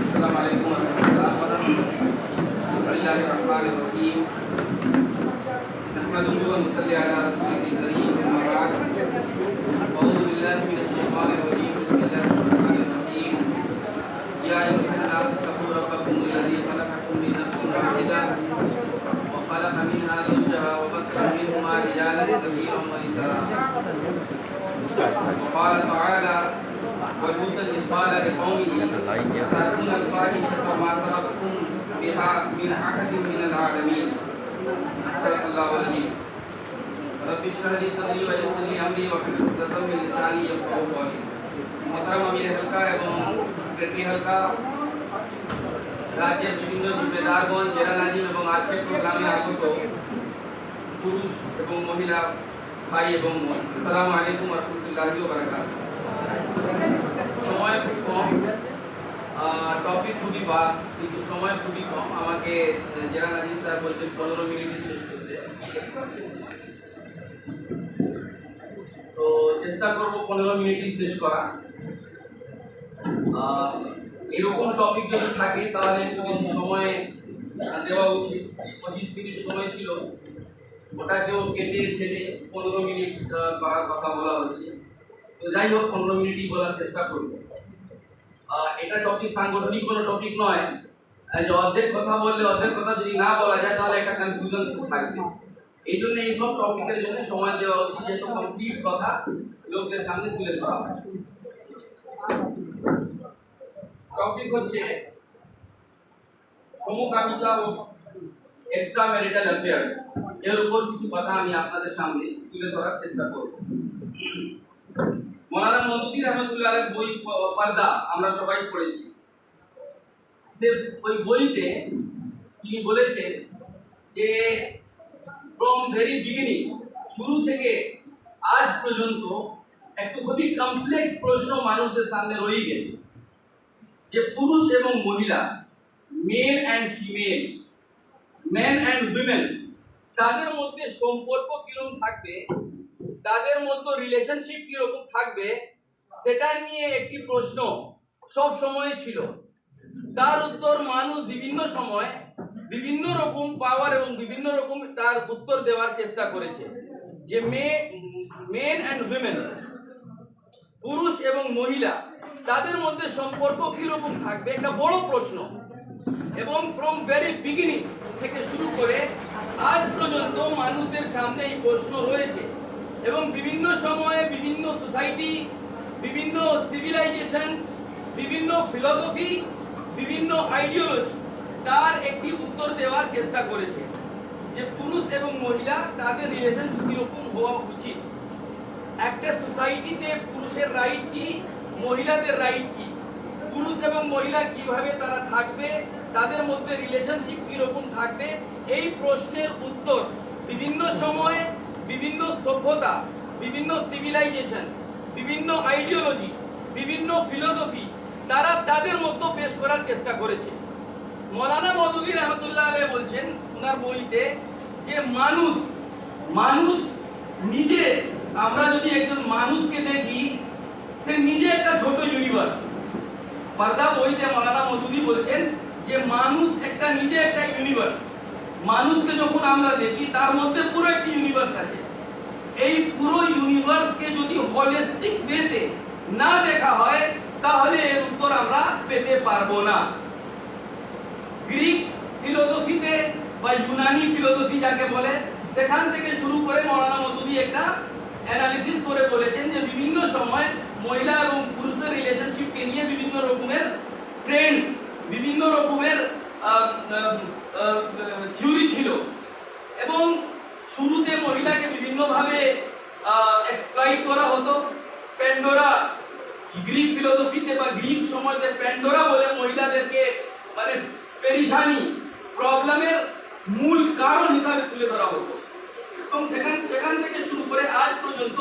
अस्सलामु अलैकुम वरहमतुल्लाहि बिस्मिल्लाहिर्रहमानिर्रहीम नहमदुहु व नसल्ली अला रसूलिल करीम अम्मा बाद अऊज़ु बिल्लाहि मिनश शैतानिर रजीम बिस्मिल्लाहिर रहमानिर रहीम या अय्युहन्नास तक़ू रब्बकुम अल्लज़ी खलक़कुम मिन नफ्सिन वाहिदा व खलक़ मिनहा ज़ौजहा व बस्सा मिनहुमा रिजालन कसीरन व निसाअ وقال تعالى ولوطا إذ قال لقومه أتأتون الفاحشة ما سبقكم بها من أحد من العالمين صدق الله العظيم رب اشرح لي صدري ويسر لي أمري واحلل عقدة من لساني يفقهوا قولي محترم अमीर हल्का এবং सेक्रेटरी हल्का राज्य বিভিন্ন जिम्मेदारगण জেলা নাজিম এবং আজকের প্রোগ্রামে আগত পুরুষ এবং মহিলা ভাই এবং আসসালামু আলাইকুম ওয়া রাহমাতুল্লাহি ওয়া বারাকাতুহু। সময় খুব কম, টপিক খুবই বাস্ট, কিন্তু সময় খুবই কম। আমাকে জেলা নাজিম স্যার বলছেন 15 মিনিটে শেষ করতে, তো চেষ্টা করব 15 মিনিটই শেষ করা। এরকম টপিক যদি থাকে তাহলে একটু বেশি সময় দেওয়া উচিত। 25 মিনিট সময় ছিল, ওটাকেও কেটে ছেটে 15 মিনিট করার কথা বলা হচ্ছে। তো যাই হোক 15 মিনিটই বলার চেষ্টা করব। এটা টপিক সাংগঠনিক কোনো টপিক নয় যে অর্ধেক কথা বললে অর্ধেক কথা যদি না বলা যায় তাহলে একটা কনফিউশন থাকবে। এই জন্য এইসব টপিকের জন্য সময় দেওয়া উচিত, যেহেতু কমপ্লিট কথা লোকদের সামনে তুলে ধরা হয়। টপিক হচ্ছে সমকামিতা ও এক্সট্রা ম্যারিটাল অ্যাফেয়ার্স। এর উপর কিছু কথা আমি আপনাদের সামনে তুলে ধরার চেষ্টা করব। মৌলানা মওদুদী রহমাতুল্লাহ আলাইহির বই পর্দা আমরা সবাই পড়েছি। সে ওই বইতে তিনি বলেছেন যে ফ্রম ভেরি বিগিনিং, শুরু থেকে আজ পর্যন্ত একটা খুবই কমপ্লেক্স প্রশ্ন মানুষদের সামনে রয়ে গেছে যে পুরুষ এবং মহিলা, male and female, men and women, তাদের মধ্যে সম্পর্ক কিরকম থাকবে, তাদের মধ্যে রিলেশনশিপ কিরকম থাকবে, সেটা নিয়ে একটি প্রশ্ন সব সময় ছিল। তার উত্তর মানুষ বিভিন্ন সময় বিভিন্ন রকম পাওয়ার এবং বিভিন্ন রকম তার উত্তর দেওয়ার চেষ্টা করেছে। যে মেন অ্যান্ড উইমেন, পুরুষ এবং মহিলা, তাদের মধ্যে সম্পর্ক কিরকম থাকবে একটা বড় প্রশ্ন, এবং ফ্রম ভেরি বিগিনিং থেকে শুরু করে আজ পর্যন্ত মানুষদের সামনে এই প্রশ্ন রয়েছে। এবং বিভিন্ন সময়ে বিভিন্ন সোসাইটি, বিভিন্ন সিভিলাইজেশন, বিভিন্ন ফিলোসফি, বিভিন্ন আইডিওলজি তার একটি উত্তর দেওয়ার চেষ্টা করেছে যে পুরুষ এবং মহিলা তাদের রিলেশনশিপ কিরকম হওয়া উচিত। একটা সোসাইটিতে পুরুষের রাইট কি, মহিলাদের রাইট কি, পুরুষ এবং মহিলা কিভাবে তারা থাকবে, তাদের মধ্যে রিলেশনশিপ কিরকম থাকবে, এই প্রশ্নের উত্তর বিভিন্ন সময়ে বিভিন্ন সভ্যতা, বিভিন্ন সিভিলাইজেশন, বিভিন্ন আইডিওলজি, বিভিন্ন ফিলোসফি তারা তাদের মতো পেশ করার চেষ্টা করেছে। মৌলানা মওদুদী রহমাতুল্লাহ আলাইহি বলছেন ওনার বইতে যে মানুষ নিজে, আমরা যদি একজন মানুষকে দেখি, সে নিজে একটা ছোট ইউনিভার্স। পর্দা বইতে মৌলানা মওদুদী বলছেন যে মানুষ একটা নিজে একটা ইউনিভার্স। মানুষকে যখন আমরা দেখি তার মধ্যে পুরো একটি ইউনিভার্স আছে। এই পুরো ইউনিভার্সকে যদি হলিস্টিক ওয়েতে না দেখা হয় তাহলে এর উত্তর আমরা পেতে পারবো না। গ্রিক ফিলোসফিতে বা ইউনানি ফিলোসফি যাকে বলে, সেখান থেকে শুরু করে মৌলানা মওদুদী একটা অ্যানালিসিস করে বলেছেন যে বিভিন্ন সময় মহিলা এবং পুরুষের রিলেশনশিপকে নিয়ে বিভিন্ন রকমের ট্রেন্ড, বিভিন্ন রকমের থিওরি ছিল। এবং শুরুতে মহিলাকে বিভিন্নভাবে এক্সপ্লয়েট করা হতো। প্যান্ডোরা, গ্রিক ফিলোসফিতে বা গ্রিক সমাজে প্যান্ডোরা বলে মহিলাদেরকে মানে পেরেশানি, প্রবলেমের মূল কারণ হিসাবে তুলে ধরা হতো। এবং সেখান থেকে শুরু করে আজ পর্যন্ত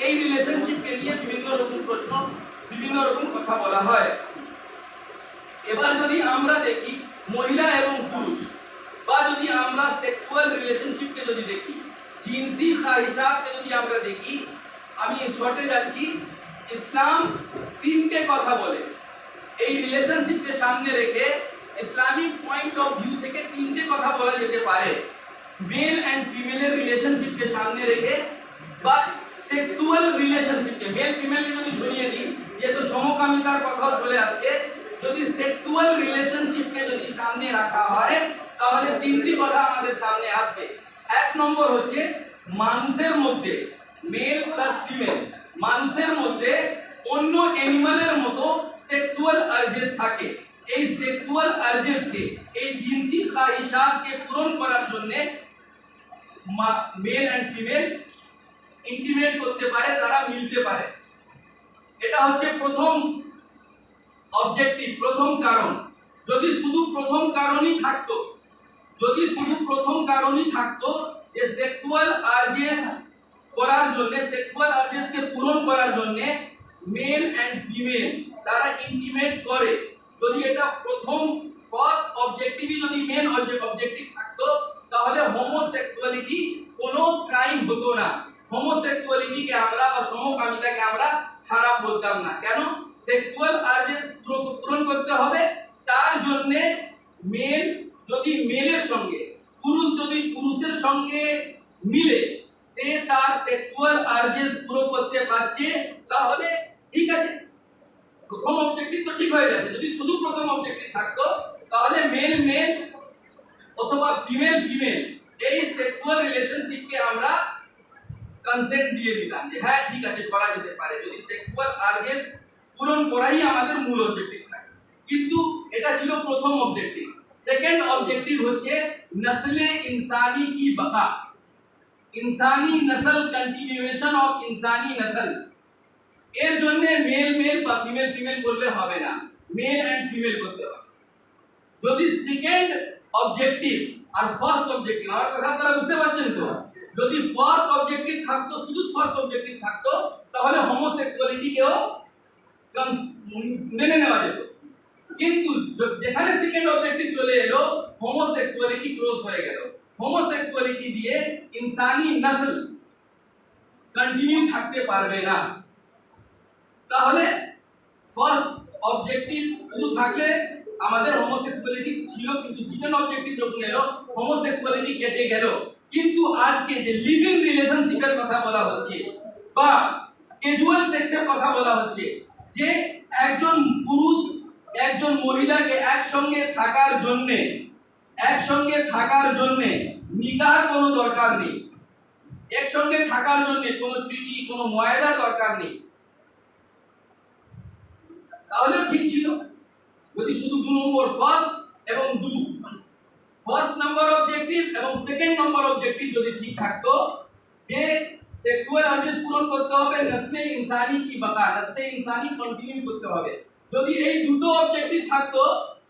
এই রিলেশনশিপকে নিয়ে বিভিন্ন রকম প্রশ্ন, বিভিন্ন রকম কথা বলা হয়। এবার যদি আমরা দেখি মহিলা এবং পুরুষ, বা যদি আমরা সেক্সুয়াল রিলেশনশিপকে যদি দেখি, জিনসি খাহিশাতকে যদি আমরা দেখি, আমি শর্টে যাচ্ছি। ইসলাম তিনটে কথা বলে। এই রিলেশনশিপকে সামনে রেখে ইসলামিক পয়েন্ট অফ ভিউ থেকে তিনটে কথা বলা যেতে পারে। মেল অ্যান্ড ফিমেলের রিলেশনশিপকে সামনে রেখে বা সেক্সুয়াল রিলেশনশিপকে, মেল ফিমেলকে যদি সরিয়ে দিই যেহেতু সমকামিতার কথাও চলে আসছে, যদি সেক্সুয়াল রিলেশনশিপকে যদি সামনে রাখা হয় তাহলে তিনটি কথা আমাদের সামনে আসবে। এক নম্বর হচ্ছে মানুষের মধ্যে, মেল প্লাস ফিমেল, মানুষের মধ্যে অন্য অ্যানিমালের মতো সেক্সুয়াল আর্জেস থাকে। এই সেক্সুয়াল আর্জেসকে, এই জিনসি খাহিশাতকে পূরণ করার জন্য মেল অ্যান্ড ফিমেল ইন্টিমেট করতে পারে, তারা মিলতে পারে। এটা হচ্ছে প্রথম অবজেক্টিভ, প্রথম কারণ। যদি শুধু প্রথম কারণই থাকতো, যদি শুধু প্রথম কারণই থাকতো যে সেক্সুয়াল আর্জেস করার জন্য, সেক্সুয়াল আর্জেসকে পূরণ করার জন্য মেল অ্যান্ড ফিমেল তারা ইন্টিমেট করে, যদি এটা প্রথম ফার্স্ট অবজেক্টিভই যদি মেন অবজেক্টিভ থাকতো তাহলে হোমোসেক্সুয়ালিটি কোনো ক্রাইম হতো না। হোমোসেক্সুয়ালিটিকে আমরা বা সমকামিতাকে আমরা খারাপ বলতাম না। কেন? সেক্সুয়াল আর্জেস পূরণ করতে হবে, তার জন্য মেল যদি মেলের সঙ্গে, পুরুষ যদি পুরুষের সঙ্গে মিলে সে তার সেক্সুয়াল আর্জেস পুরো করতে পারছে তাহলে ঠিক আছে, প্রথম অবজেক্টিভ তো ঠিক হয়ে যাবে। যদি শুধু প্রথম অবজেক্টিভ থাকতো তাহলে মেল মেল অথবা ফিমেল ফিমেল এই সেক্সুয়াল রিলেশনশিপকে আমরা কনসেন্ট দিয়ে দিতাম যে হ্যাঁ ঠিক আছে করা যেতে পারে, যদি সেক্সুয়াল আর্জেস পূরণ করাই আমাদের মূল অবজেক্টিভ থাকে। কিন্তু এটা ছিল প্রথম অবজেক্টিভ। সেকেন্ড অবজেক্টিভ হচ্ছে নসলে ইনসানি কি বাকা, ইনসানি নসল, কন্টিনিউয়েশন অফ ইনসানি নসল। এর জন্য মেল মেল বা ফিমেল ফিমেল করলে হবে না, মেল এন্ড ফিমেল করতে হবে। যদি সেকেন্ড অবজেক্টিভ আর ফার্স্ট অবজেক্টিভ, আমার কথা আপনারা বুঝতে পারছেন তো? যদি ফার্স্ট অবজেক্টিভ থাকতো, শুধু ফার্স্ট অবজেক্টিভ থাকতো তাহলে হোমোসেক্সুয়ালিটিকেও মেনে নেওয়া যেত। কিন্তু যেখানে সেকেন্ড অবজেক্টিভ চলে এলো হোমোসেক্সুয়ালিটি ক্লোজ হয়ে গেল। হোমোসেক্সুয়ালিটি দিয়ে ইনসানি নসল কন্টিনিউ থাকতে পারবে না। তাহলে ফার্স্ট অবজেক্টিভ শুধু থাকলে আমাদের হোমোসেক্সুয়ালিটি ছিল, কিন্তু সেকেন্ড অবজেক্টিভ যখন এলো হোমোসেক্সুয়ালিটি কেটে গেল। কিন্তু আজকে যে লিভিং রিলেশনশিপের কথা বলা হচ্ছে বা ক্যাজুয়াল সেক্সের কথা বলা হচ্ছে, যে একজন পুরুষ একজন মহিলাকে একসঙ্গে থাকার জন্য নিকাহ কোনো দরকার নেই, একসঙ্গে থাকার জন্য কোনো ট্রিটি কোনো মুআয়দা দরকার নেই, তাহলে ঠিক ছিল যদি শুধু দু নম্বর ফার্স্ট এবং ফার্স্ট নাম্বার অবজেক্টিভ এবং সেকেন্ড নাম্বার অবজেক্টিভ যদি ঠিক থাকতো যে সেক্সুয়াল আর্জেস পূরণ করতে হবে, নসলে ইনসানি কি বাকা, নসলে ইনসানি কন্টিনিউ করতে হবে। যদি এই দুটো অবজেক্টিভ থাকতো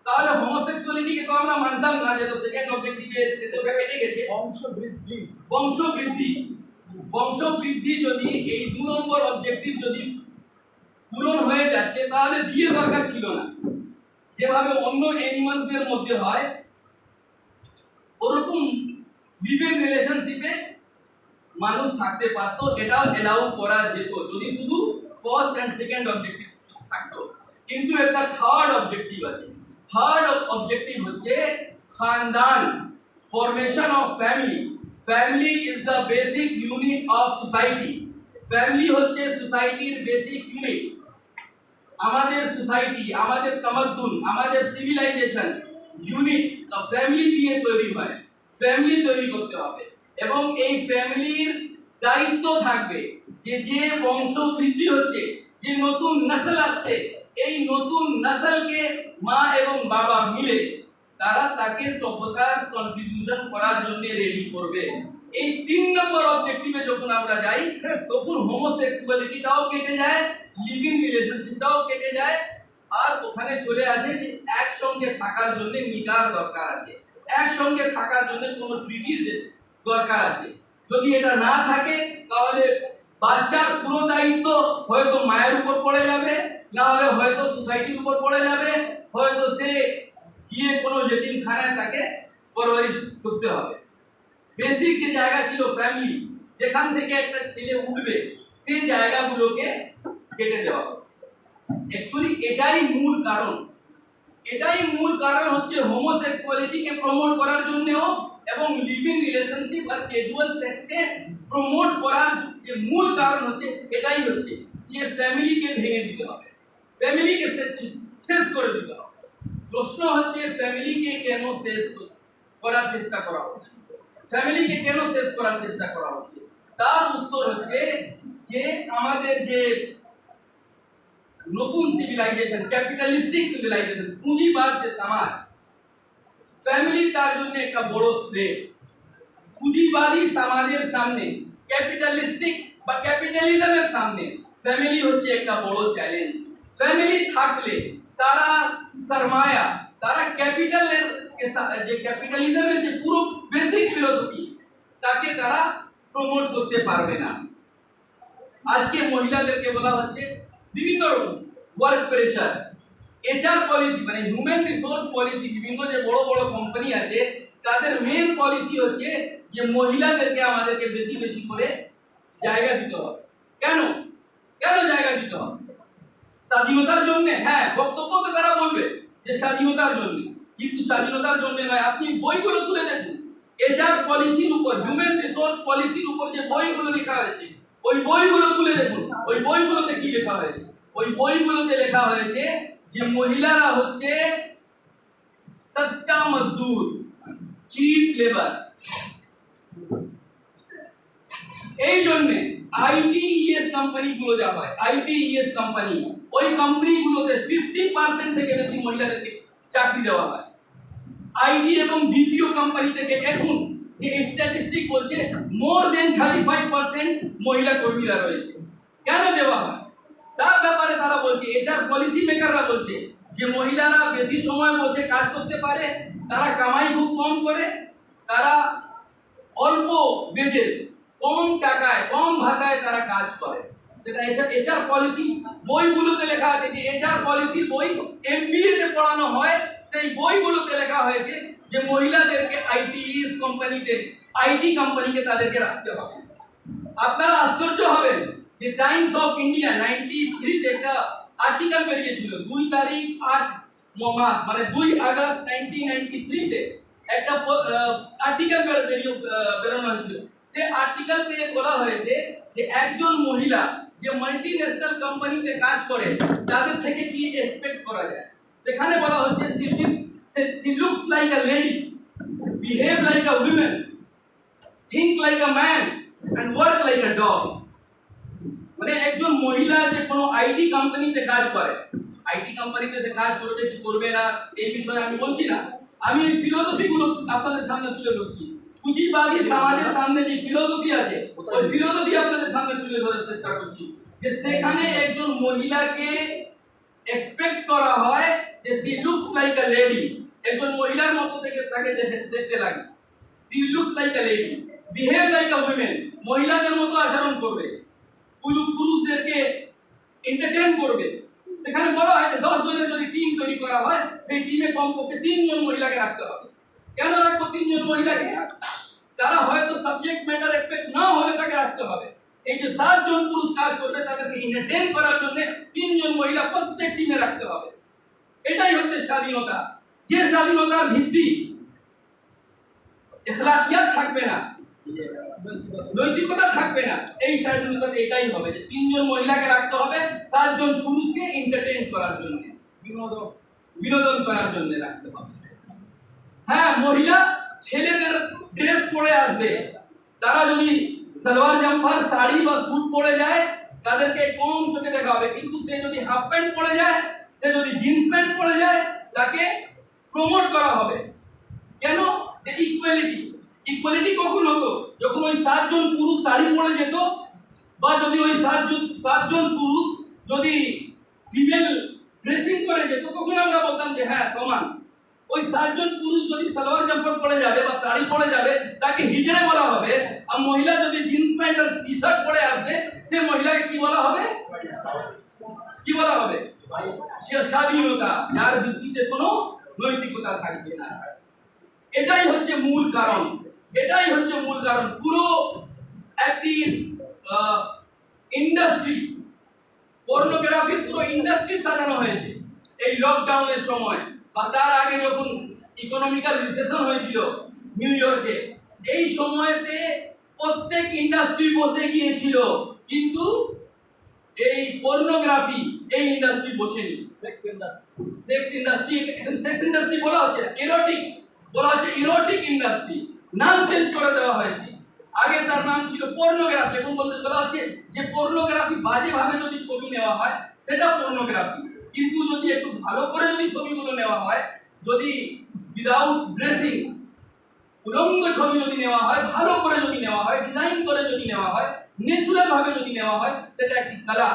তাহলে হোমোসেক্সুয়ালিটিকে তো আমরা মানতাম না, যে তো সেকেন্ড অবজেক্টিভে যেটা কেটে গেছে। বংশবৃদ্ধি যদি এই দু নম্বর অবজেক্টিভ যদি পূরণ হয়ে যাচ্ছে তাহলে বিয়ের দরকার ছিল না। যেভাবে অন্য অ্যানিমালসদের মধ্যে হয় ওরকম লিভিং রিলেশনশিপে মানুষ থাকতে পারতো, এটাও এলাউ করা যেত যদি শুধু ফার্স্ট এন্ড সেকেন্ড অবজেক্টিভ থাকতো। কিন্তু একটা থার্ড অবজেক্টিভ আছে। থার্ড অবজেক্টিভ হচ্ছে খানদান, formation of family. Family is the basic unit of society. ফ্যামিলি হচ্ছে সোসাইটির বেসিক ইউনিট। আমাদের সোসাইটি, আমাদের তামাদ্দুন, আমাদের সিভিলাইজেশন ইউনিট ফ্যামিলি দিয়ে তৈরি হয়। ফ্যামিলি তৈরি করতে হবে এবং এই ফ্যামিলির দায়িত্ব থাকবে যে বংশ বৃদ্ধি হচ্ছে, যে নতুন নসল আসছে, এই নতুন নসলকে মা এবং বাবা মিলে তারা তাকে সভ্যতার কন্ট্রিবিউশন করার জন্য রেডি করবে। এই তিন নম্বর অবজেক্টিভে যখন আমরা যাই তখন হোমোসেক্সুয়ালিটিটাও কেটে যায়, লিভিং রিলেশনশিপটাও কেটে যায়, আর ওখানে চলে আসে যে একসঙ্গে থাকার জন্য নিকাহ দরকার আছে, একসঙ্গে থাকার জন্য কোনো ট্রিটির দরকার আছে। যদি এটা না থাকে তাহলে বাচ্চার পুরো দায়িত্ব হয়তো মায়ের উপর পড়ে যাবে, না হলে হয়তো সোসাইটির উপর পড়ে যাবে, হয়তো সে গিয়ে কোনো যতীমখানায় তাকে পরবরিশ করতে হবে। বেসিক যে জায়গা ছিল ফ্যামিলি, যেখান থেকে একটা ছেলে উঠবে সেই জায়গাগুলোকে কেটে দেওয়া হবে। অ্যাকচুয়ালি এটাই মূল কারণ হচ্ছে হোমোসেক্সুয়ালিটিকে প্রমোট করার জন্যও এবং লিভিং রিলেশনশিপ আর ক্যাজুয়াল সেক্সকে প্রমোট করার যে মূল কারণ হচ্ছে এটাই হচ্ছে যে ফ্যামিলিকে ভেঙে দিতে হবে, ফ্যামিলিকে শেষ করে দিতে হবে। প্রশ্ন হচ্ছে ফ্যামিলিকে কেন শেষ করার চেষ্টা করা হচ্ছে, ফ্যামিলিকে কেন শেষ করার চেষ্টা করা হচ্ছে? তার উত্তর হচ্ছে যে আমাদের যে নতুন সিভিলাইজেশন, ক্যাপিটালিস্টিক সিভিলাইজেশন, পুঁজিবাদ যে সমাজ, ফ্যামিলি তার জন্য একটা বড় থ্রেট। পুঁজিবাদী সমাজের সামনে, ক্যাপিটালিস্টিক বা ক্যাপিটালিজমের সামনে ফ্যামিলি হচ্ছে একটা বড় চ্যালেঞ্জ। ফ্যামিলি থাকলে তারা সরমায়া, তারা ক্যাপিটালের যে ক্যাপিটালিজমের যে পুরো বেসিক ফিলোসফি তাকে তারা প্রমোট করতে পারবে না। আজকে মহিলাদেরকে বলা হচ্ছে বিভিন্ন রকম ওয়ার্ক প্রেশার, এইচআর পলিসি মানে হিউম্যান রিসোর্স পলিসি, বিভিন্ন যে বড় বড় কোম্পানি আছে তাদের মেন পলিসি হচ্ছে যে মহিলাদেরকে আমাদেরকে বেশি বেশি করে জায়গা দিতে হবে। কেন কেন জায়গা দিতে হবে? স্বাধীনতার জন্য। হ্যাঁ, বক্তব্য তো তারা বলবে যে স্বাধীনতার জন্য, কিন্তু স্বাধীনতার জন্য নয়। আপনি বইগুলো তুলে দেখুন, এইচআর পলিসির উপর, হিউম্যান রিসোর্স পলিসির উপর যে বইগুলো লেখা হয়েছে, ওই বইগুলো তুলে দেখুন। ওই বইগুলোতে কি লেখা হয়েছে? ওই বইগুলোতে লেখা হয়েছে যে মহিলারা হচ্ছে সস্তা মজদুর, চিপ লেবার। এই জন্য আইটিইএস কোম্পানিগুলো যা হয়, আইটিইএস কোম্পানি, ওই কোম্পানিগুলোতে 50% থেকে বেশি মহিলাদেরকে চাকরি দেওয়া হয়। আইটি এবং বিপিও কোম্পানি থেকে এখন যে স্ট্যাটিস্টিক বলছে মোর দেন 35% মহিলা কর্মীরা রয়েছে। কেন দেওয়া হয় তার ব্যাপারে তারা বলছে, এইচআর পলিসি মেকাররা বলছে যে মহিলারা বেশি সময় বসে কাজ করতে পারে, তারা কামাই খুব কম করে, তারা অল্প বেজে, কম টাকায়, কম ভাতায় তারা কাজ করে। সেটা এইচআর পলিসি বইগুলোতে লেখা আছে। যে এইচআর পলিসির বই এমবিএ তে পড়ানো হয়, সেই বইগুলোতে লেখা হয়েছে যে মহিলাদেরকে আইটিইএস কোম্পানিতে, আইটি কোম্পানিতে তাদেরকে রাখতে হবে। আপনারা আশ্চর্য হবেন যে টাইমস অফ ইন্ডিয়া 93 তে একটা আর্টিকেল বেরিয়েছিল, 2 তারিখ 8 মাস মানে 2 আগস্ট 1993 তে একটা আর্টিকেল বেরোনো হয়েছিল। সে আর্টিকেলতে বলা হয়েছে যে একজন মহিলা যে মাল্টিন্যাশনাল কোম্পানিতে কাজ করে তাদের থেকে কি এক্সপেক্ট করা যায়। সেখানে বলা হচ্ছে she looks like a lady, behave like a woman, think like a man and work like a dog। মানে একজন মহিলা যে কোনো আইটি কোম্পানিতে কাজ করে, আইটি কোম্পানিতে সে কাজ করবে কি করবে না এই বিষয়ে আমি বলছি না, আমি এই ফিলোসফি গুলো আপনাদের সামনে তুলে ধরছি। পুঁজিবাদী সমাজের সামনে যে ফিলোসফি আছে, ওই ফিলোসফি আপনাদের সামনে তুলে ধরার চেষ্টা করছি। যে সেখানে একজন মহিলাকে এক্সপেক্ট করা হয় যে she looks like a lady, একজন মহিলার মতো থেকে তাকে দেখতে লাগে। she looks like a lady, behave like a woman, মহিলাদের মতো আচরণ করবে, পুরুষদেরকে এন্টারটেইন করবে। সেখানে বলা হয় যে 10 জনের যদি টিম তৈরি করা হয়, সেই টিমে কমপক্ষে 3 জন মহিলাকে রাখতে হবে। কেন রাখবো 3 জন মহিলাকে? তারা হয়তো সাবজেক্ট ম্যাটার এক্সপেক্ট না হলে তাকে রাখতে হবে। এই যে 7 জন পুরুষ কাজ করবে তাদেরকে এন্টারটেইন করার জন্য 3 জন মহিলা প্রত্যেক টিমে রাখতে হবে। এটাই হচ্ছে স্বাধীনতা। যে স্বাধীনতার ভিত্তি এখলাকিয়াত থাকবে না, নৈতিকতা থাকবে না, এই স্বাধীনতাতে এটাই হবে যে 3 জন মহিলাকে রাখতে হবে, 7 জন পুরুষকে এন্টারটেইন করার জন্য, বিনোদন করার জন্য রাখতে হবে। হ্যাঁ, মহিলা ছেলেদের ড্রেস পরে আসবে, তারা যদি সালোয়ার জাম্পার, শাড়ি বা স্যুট পরে যায় তাদেরকে কম চোখে দেখা হবে, কিন্তু সে যদি হাফ প্যান্ট পরে যায়, সে যদি জিন্স প্যান্ট পরে যায়, তাকে প্রমোট করা হবে। কেন? যে ইকুয়ালিটি। ইকুয়ালিটি কখন হতো? যখন ওই 7 জন পুরুষ শাড়ি পরে যেত, বা যদি ওই 7 জন পুরুষ যদি ফিমেল ড্রেসিং করে যেত, তখন আমরা বলতাম যে হ্যাঁ সমান। ওই 7 জন পুরুষ যদি সালোয়ার জাম্পার পরে যাবে বা শাড়ি পরে যাবে, তাকে হিজড়ে বলা হবে। আর মহিলা যদি জিন্স প্যান্ট আর টি শার্ট পরে আসবে, সে মহিলাকে কি বলা হবে? কি বলা হবে? সে স্বাধীনতা, যার ভিত্তিতে কোনো নৈতিকতা থাকবে না। এটাই হচ্ছে মূল কারণ, এটাই হচ্ছে মূল কারণ। পুরো একটি ইন্ডাস্ট্রি পর্নোগ্রাফির পুরো ইন্ডাস্ট্রি সাজানো হয়েছে এই লকডাউনের সময় বা তার আগে যখন ইকোনমিক্যাল রিসেশন হয়েছিল নিউ ইয়র্কে। এই সময়তে প্রত্যেক ইন্ডাস্ট্রি বসে গিয়েছিল, কিন্তু এই পর্নোগ্রাফি এই ইন্ডাস্ট্রি বসেনি। সেক্স ইন্ডাস্ট্রি বলা হচ্ছে ইরোটিক, বলা হচ্ছে ইরোটিক ইন্ডাস্ট্রি, নাম চেঞ্জ করে দেওয়া হয়েছে। আগে তার নাম ছিল পর্নোগ্রাফি, এখন বলতে বলা হচ্ছে যে পর্নোগ্রাফি বাজে ভাবে যদি ছবি নেওয়া হয় সেটা পর্নোগ্রাফি, কিন্তু যদি একটু ভালো করে যদি ছবিগুলো নেওয়া হয়, যদি উইদাউট ড্রেসিং উলঙ্গ ছবি যদি নেওয়া হয়, ভালো করে যদি নেওয়া হয়, ডিজাইন করে যদি নেওয়া হয়, ন্যাচুরাল ভাবে যদি নেওয়া হয়, সেটা একটি কলা,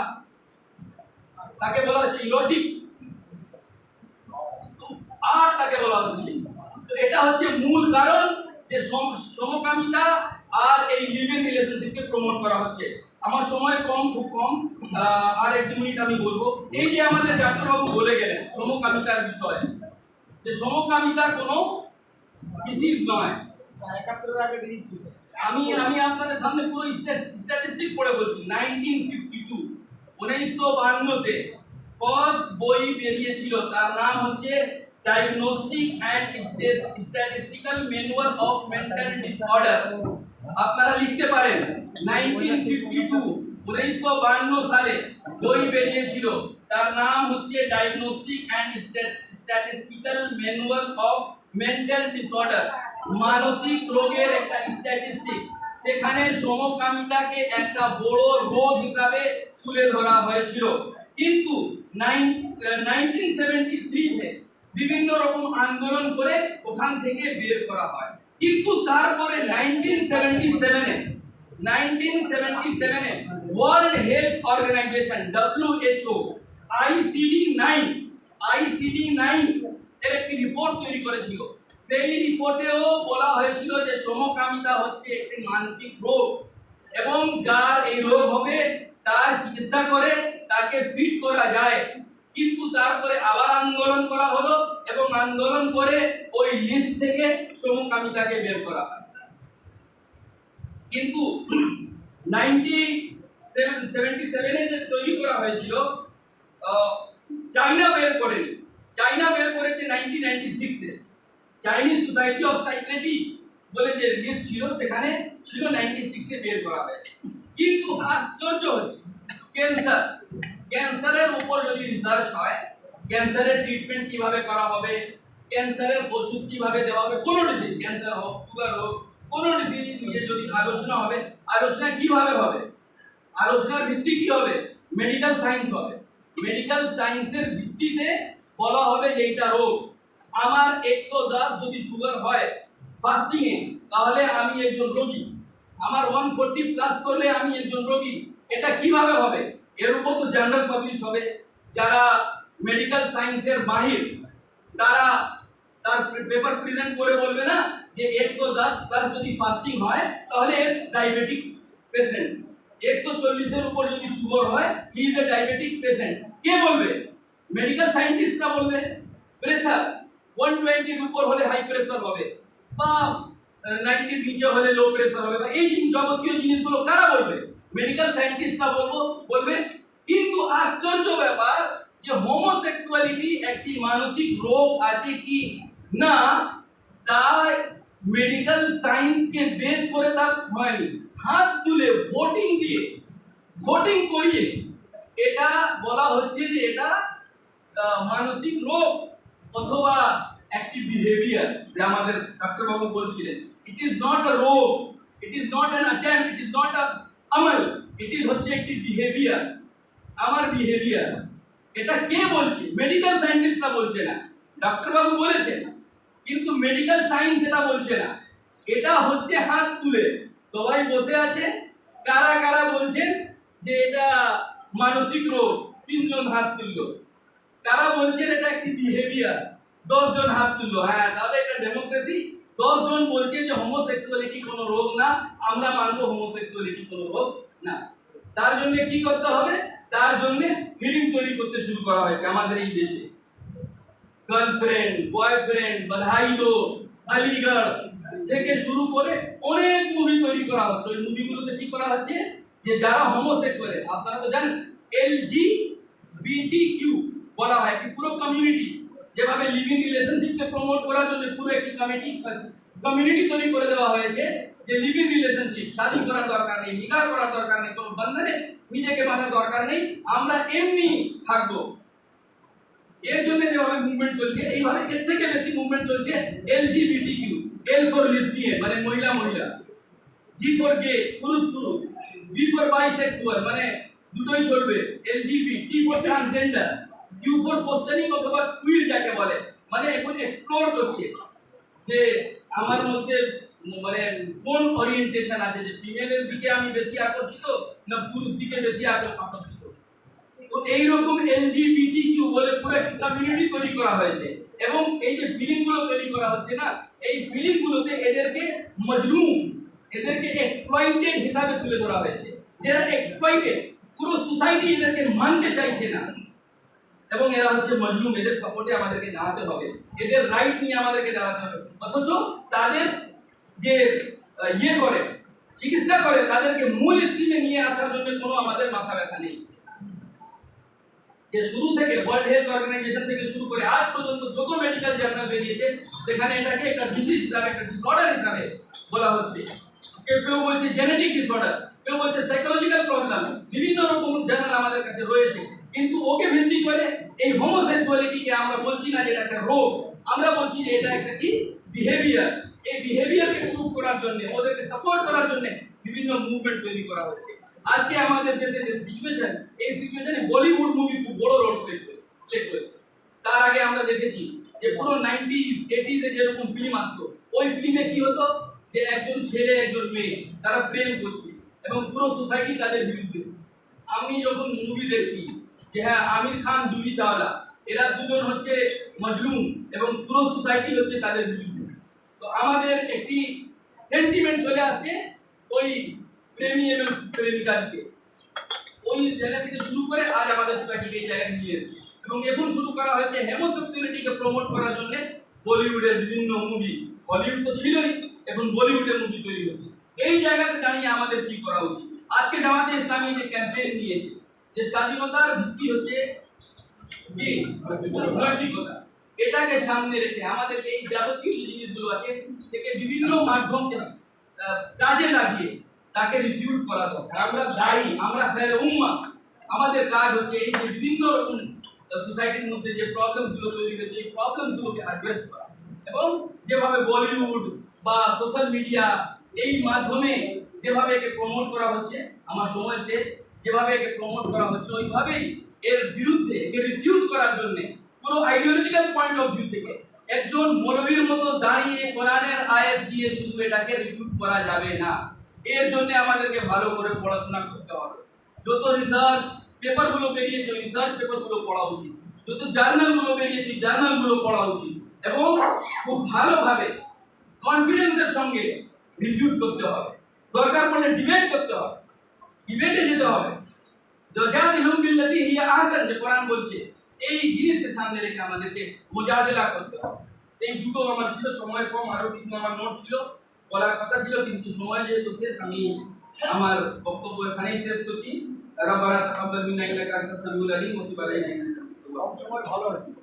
তাকে বলা হচ্ছে ইরোটিক আর্ট, তাকে বলা হচ্ছে। তো এটা হচ্ছে মূল কারণ যে সমকামিতা আর এই লিভ ইন রিলেশনশিপকে প্রমোট করা হচ্ছে। আমার সময় কম, খুব কম, আর 1-2 মিনিট আমি বলবো। এই যে আমাদের ডাক্তারবাবু বলে গেলেন সমকামিতার বিষয়ে, যে সমকামিতা কোনো ডিজিজ নয়। আমি আপনাদের সামনে পুরো স্ট্যাটিস্টিক পড়ে বলছি। 1952 তে ফার্স্ট বই বেরিয়েছিল, তার নাম হচ্ছে diagnostic and statistical manual of mental disorder. আপনারা লিখতে পারেন 1952 সালে বই বেরিয়েছিল, তার নাম হচ্ছে diagnostic and statistical manual of mental disorder, মানসিক রোগের একটা স্ট্যাটিস্টিক। সেখানে সমকামিতাকে একটা বড় রোগ হিসাবে তুলে ধরা হয়েছিল, কিন্তু 1973 তে বিভিন্ন রকম আন্দোলন করে ওখান থেকে বের করা হয়। কিন্তু তারপরে 1977 এ world health organization WHO ICD-9 এর একটি রিপোর্ট তৈরি করেছিল। সেই রিপোর্টেও বলা হয়েছিল যে সমকামিতা হচ্ছে একটি মানসিক রোগ, এবং যার এই রোগ হবে তার চিকিৎসা করে তাকে ফিট করা যায়। কিন্তু তারপরে আবার আন্দোলন করা হলো, এবং আন্দোলন করে ওই লিস্ট থেকে সমকামিতাকে বের করা হয়। কিন্তু 1977 যে তৈরি করা হয়েছিল, চাইনা বের করেনি। চাইনা বের করেছে 1996 এ। চাইনিজ সোসাইটি অফ সাইকিয়াট্রি বলে যে লিস্ট ছিল, সেখানে ছিল 96 এ বের করা হয়েছে। কিন্তু আশ্চর্য হচ্ছে, ক্যান্সারের উপর যদি রিসার্চ হয়, ক্যান্সারের ট্রিটমেন্ট কিভাবে করা হবে, ক্যান্সারের ওষুধ কিভাবে দেওয়া হবে, কোনো ডিজিজ, ক্যান্সার হোক, সুগার হোক, কোনো ডিজিজ নিয়ে যদি আলোচনা হবে, আলোচনা কিভাবে হবে, আলোচনার ভিত্তি কি হবে, মেডিকেল সায়েন্স হবে। মেডিকেল সায়েন্সের ভিত্তিতে বলা হবে যে এইটা রোগ। আমার 110 যদি সুগার হয় ফাস্টিং এ, তাহলে আমি একজন রোগী। আমার 140 প্লাস করলে আমি একজন রোগী। এটা কিভাবে হবে? এর উপর তো জার্নাল পাবলিশ হবে। যারা মেডিকেল সায়েন্সের মাহির, তারা তার পেপার প্রেজেন্ট করে বলবে না যে 110 প্লাস যদি ফাস্টিং হয় তাহলে ডায়াবেটিক পেশেন্ট, 140 এর উপর যদি সুগার হয় he is a diabetic patient. কে বলবে? মেডিকেল সায়েন্টিস্টরা বলবে। প্রেসার 120 এর উপর হলে হাই প্রেসার হবে, বা 90 এর নিচে হলে লো প্রেসার হবে, বা এই যাবতীয় জিনিসগুলো কারা বলবে? মেডিকেল সায়েন্টিস্টরা বলবে। কিন্তু আশ্চর্য ব্যাপার যে হোমোসেক্সুয়ালিটি একটি মানসিক রোগ আছে কি না, তাই মেডিকেল সায়েন্সকে বেস করে তার হয়নি। হাত তুলে ভোটিং করিয়ে এটা বলা হচ্ছে যে এটা মানসিক রোগ অথবা একটি বিহেভিয়ার, যা আমাদের ডাক্তারবাবু বলছিলেন। ইট ইজ নট আ রোগ, it is not an attempt, it is not a আমল, ইট ইজ হচ্ছে একটি বিহেভিয়ার, আমার বিহেভিয়ার। এটা কে বলছে? মেডিকেল সায়েন্টিস্টরা বলছে না, ডাক্তারবাবু বলেছেন, কিন্তু মেডিকেল সায়েন্স এটা বলছে না। এটা হচ্ছে হাত তুলে সবাই বসে আছে, কারা কারা বলছেন যে এটা মানসিক রোগ, 3 জন হাত তুললো। কারা বলছেন এটা একটি বিহেভিয়ার, 10 জন হাত তুললো। হ্যাঁ, তাহলে এটা ডেমোক্রেসি। 10 জন বলছে যে হোমোসেক্সুয়ালিটি কোনো রোগ না, আমরা মানবো হোমোসেক্সুয়ালিটি কোনো রোগ না। তার জন্য কি করতে হবে? তার জন্য ফিলিং তৈরি করতে শুরু করা হয়েছে আমাদের এই দেশে। গার্লফ্রেন্ড, বয়ফ্রেন্ড, বধাই দো, আলিগড় থেকে শুরু করে অনেক মুভি তৈরি করা হচ্ছে। ওই মুভিগুলোতে কি করা হচ্ছে যে যারা হোমোসেক্সুয়াল, আপনারা তো জানেন LGBTQ বিটিকিউ বলা হয়, একটি পুরো কমিউনিটি, যেভাবে লিভিং রিলেশনশিপকে প্রমোট করার জন্য পুরো একটি কমিউনিটি তৈরি করে দেওয়া হয়েছে, যে লিভিং রিলেশনশিপ শাদী করার দরকার নেই, নিকাহ করার দরকার নেই, কোনো বন্ধনে নিজেকে বাঁধার দরকার নেই, আমরা এমনি থাকবো। এর জন্য যেভাবে মুভমেন্ট চলছে, এইভাবে এর থেকে বেশি মুভমেন্ট চলছে এলজিবিটিকিউ, এল ফর লিসবিয়ান মানে মহিলা মহিলা, জি ফর গে পুরুষ পুরুষ, বি ফর বাইসেক্সুয়াল মানে দুটোই চলবে, LGB, T for transgender, Q for পোস্টারিং অথবা কুইল যাকে বলে, মানে এখন এক্সপ্লোর করছে যে আমার মধ্যে মানে কোন ওরিয়েন্টেশন আছে, যে ফিমেলের দিকে আমি বেশি আকর্ষিত না পুরুষ দিকে বেশি আকর্ষিত। তো এইরকম এলজিবিটিকিউ বলে পুরো একটা কমিউনিটি তৈরি করা হয়েছে, এবং এই যে ফিল্মগুলো তৈরি করা হচ্ছে না, এই ফিল্মগুলোতে এদেরকে মজলুম, এদেরকে এক্সপ্লয়েটেড হিসাবে তুলে ধরা হয়েছে, যারা এক্সপ্লয়েটেড, পুরো সোসাইটি এদেরকে মানতে চাইছে না, এবং এরা হচ্ছে মজলুম, এদের সাপোর্টে আমাদেরকে দাঁড়াতে হবে, এদের রাইট নিয়ে আমাদেরকে দাঁড়াতে হবে, অথচ তাদের যে ইয়ে করে চিকিৎসা করে তাদেরকে মূল স্ট্রিমে নিয়ে আসার জন্য কোনো আমাদের মাথা ব্যথা নেই। যে শুরু থেকে ওয়ার্ল্ড হেলথ অর্গানাইজেশন থেকে শুরু করে আজ পর্যন্ত যত মেডিকেল জার্নাল বেরিয়েছে সেখানে এটাকে একটা ডিজিজ হিসাবে, একটা ডিসঅর্ডার হিসাবে বলা হচ্ছে। কেউ বলছে জেনেটিক ডিসঅর্ডার, কেউ বলছে সাইকোলজিক্যাল প্রবলেম, বিভিন্ন রকম জার্নাল আমাদের কাছে রয়েছে, কিন্তু ওকে ভিত্তি করে এই হোমোসেক্সুয়ালিটিকে আমরা বলছি না যে এটা একটা রোগ, আমরা বলছি যে এটা একটা কি বিহেভিয়ার। এই বিহেভিয়ারকে প্রুভ করার জন্য, ওদেরকে সাপোর্ট করার জন্য বিভিন্ন মুভমেন্ট তৈরি করা হচ্ছে। আজকে আমাদের দেশে যে সিচুয়েশন, এই সিচুয়েশনে বলিউড মুভি খুব বড় রোল প্লে করেছে। তার আগে আমরা দেখেছি যে পুরো 90s 80s এ যেরকম ফিল্ম আসতো, ওই ফিল্মে কি হতো যে একজন ছেলে একজন মেয়ে তারা প্রেম করছে এবং পুরো সোসাইটি তাদের বিরুদ্ধে। আমি যখন মুভি দেখছি যে হ্যাঁ আমির খান জুহি চাওলা এরা দুজন হচ্ছে মজলুম এবং পুরো সোসাইটি হচ্ছে তাদের বিরুদ্ধে, তো আমাদের একটি সেন্টিমেন্ট চলে আসছে ওই প্রেমী এবং প্রেমিকা দিকে, ওই জায়গা থেকে শুরু করে আজ আমাদের সোসাইটিকে এই জায়গায় নিয়ে এসেছে, এবং এখন শুরু করা হয়েছে হোমোসেক্সুয়ালিটিকে প্রমোট করার জন্য বলিউডের বিভিন্ন মুভি, হলিউড তো ছিলই, এখন বলিউডের মুভি তৈরি হচ্ছে। এই জায়গাতে দাঁড়িয়ে আমাদের কি করা উচিত? আজকে জামাতে ইসলামী যে ক্যাম্পেইন নিয়েছে, যে স্বাধীনতার ভিত্তি হচ্ছে কি নৈতিকতা, এটাকে সামনে রেখে আমাদেরকে এই যাবতীয় যে জিনিসগুলো আছে থেকে বিভিন্ন মাধ্যমকে কাজে লাগিয়ে তাকে রিফিউট করা দরকার। আমরা দায়ী, আমরা ফেরে উম্মাহ, আমাদের কাজ হচ্ছে এই যে বিভিন্ন রকম সোসাইটির মধ্যে যে প্রবলেমগুলো তৈরি হয়েছে এই প্রবলেমগুলোকে অ্যাড্রেস করা, এবং যেভাবে বলিউড বা সোশ্যাল মিডিয়া এই মাধ্যমে যেভাবে একে প্রমোট করা হচ্ছে, আমার সময় শেষ, যেভাবে একে প্রমোট করা হচ্ছে ওইভাবেই এর বিরুদ্ধে একে রিফিউট করার জন্য পুরো আইডিওলজিক্যাল পয়েন্ট অফ ভিউ থেকে একজন মৌলবীর মতো দাঁড়িয়ে কোরআনের আয়াত দিয়ে শুধু এটাকে রিফিউট করা যাবে না। এর জন্য আমাদেরকে ভালো করে পড়াশোনা করতে হবে। যত রিসার্চ পেপারগুলো বেরিয়েছে ওই রিসার্চ পেপারগুলো পড়া উচিত, যত জার্নালগুলো বেরিয়েছে জার্নালগুলো পড়া উচিত, এবং খুব ভালোভাবে কনফিডেন্সের সঙ্গে রিফিউট করতে হবে, দরকার পড়লে ডিবেট করতে হবে, ডিবেটে যেতে হবে। জাদিলুম বিল্লাতি হিয়া আহসান যে কোরআন বলছে, এই জিনিসকে সামনে রেখে আমাদেরকে মুজাদেলা করতে হবে। এই দুটো আমার ছিল, সময় কম, আরো কিছু আমার নোট ছিল বলার কথা ছিল, কিন্তু সময় যেহেতু শেষ আমি আমার বক্তব্য এখানেই শেষ করছি। রব্বানা তাকাব্বাল মিন্না ইন্নাকা আনতাস সামিউল আলিম ওয়া তুব আলাইনা ইন্নাকা আনতাত তাওয়াবুর রহিম।